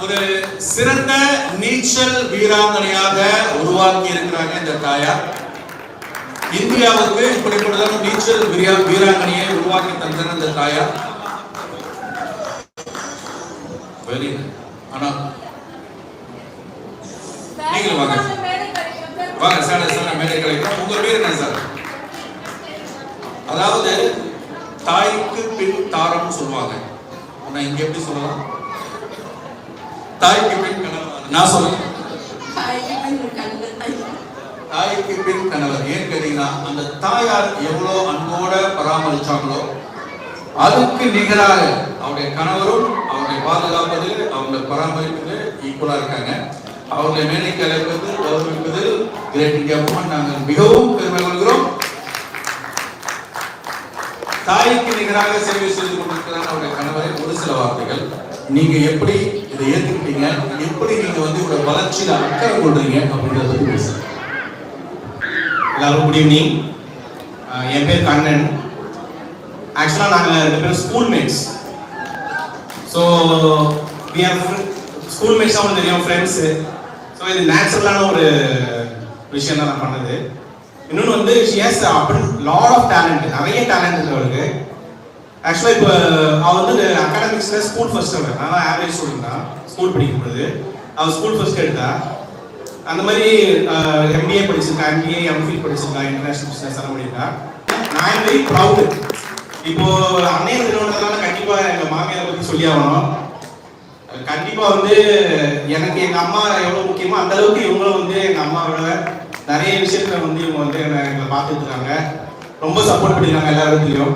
ஒரு சிறந்த நீச்சல் வீராங்கனையாக உருவாக்கி இருக்கிறாங்க இந்த தாயார். இந்தியாவுக்கு இப்படிப்பட்ட நீச்சல் வீராங்கனையை உருவாக்கி தந்த இந்த தாயார். ஆனா நீங்களும் வாங்க வாங்க சார் மேடை கிடைக்கும். உங்க பேர் என்ன சார்? அதாவது தாய்க்கு பின் தாரம் சொல்லுவாங்க. ஆனா இங்க எப்படி சொல்லலாம்? தாய்க்கு பின் கணவர். நான் சொல்றேன் தாய்க்கு பின் கணவர். ஏன் கேட்டீங்கன்னா அந்த தாயார் எவ்வளவு அன்போட பராமரிச்சாங்களோ அதுக்கு நிகராக அவருடைய கணவரும் அவருடைய பாதுகாப்பதில் அவருடைய பராமரிப்பதில் ஈக்குவலா இருக்காங்க. அவருடைய மேடைக்கு அழைப்பது கௌரவிப்பதில் கிரேட் இந்தியா மூமெண்ட் நாங்கள் மிகவும் பெருமை கொள்கிறோம். தாய்க்கு நிகராக சேவை செய்து கொண்டிருக்கிறார் அவருடைய கணவரை. ஒரு சில வார்த்தைகள் நீங்க எப்படி இதை ஏற்றுக்கிட்டீங்க, எப்படி நீங்க வந்து உங்களோட வளர்ச்சியில அக்கறை கொள்றீங்க அப்படின்றத பத்தி பேசுறேன். எல்லாரும் குட் ஈவினிங். என் பேர் கண்ணன். ஆக்சுவலாக நாங்கள் 2 பேரும் school mates. So we are school mates அவங்களுக்கு தெரியும், ஃப்ரெண்ட்ஸு. ஸோ இது நேச்சுரலான ஒரு விஷயம் தான் நான் பண்ணது. இன்னொன்று வந்து she has lot of talent, நிறைய டேலண்ட் இருக்குது அவருக்கு. ஆக்சுவலாக இப்போ அவள் வந்து அகாடமிக்ஸில் ஸ்கூல் ஃபர்ஸ்ட் அவர். நான் ஆவரேஜ் ஸ்டூடெண்ட் தான் ஸ்கூல் படிக்கும்போது. அவள் ஸ்கூல் ஃபர்ஸ்ட் எடுத்தா. அந்த மாதிரி எம்பிஏ படிச்சிருக்கா, எம்பிஏ எம்ஃபில் படிச்சிருக்கா, இன்டர்நேஷனல் பிஸ்னஸ் எல்லாம் பண்ணியிருக்கா. நான் எம் வெரி ப்ரௌடு. இப்போ அன்னைய நிறுவனத்தினால கண்டிப்பாக எங்கள் மாமியாரை பற்றி சொல்லி ஆகணும். கண்டிப்பாக வந்து எனக்கு எங்கள் அம்மா எவ்வளோ முக்கியமோ அந்த அளவுக்கு இவங்களும் வந்து எங்கள் அம்மாவோட நிறைய விஷயத்துல வந்து இவங்க வந்து எங்களை பார்த்துட்டு இருக்காங்க. ரொம்ப சப்போர்ட் பண்ணிருக்காங்க எல்லா இடத்துலையும்.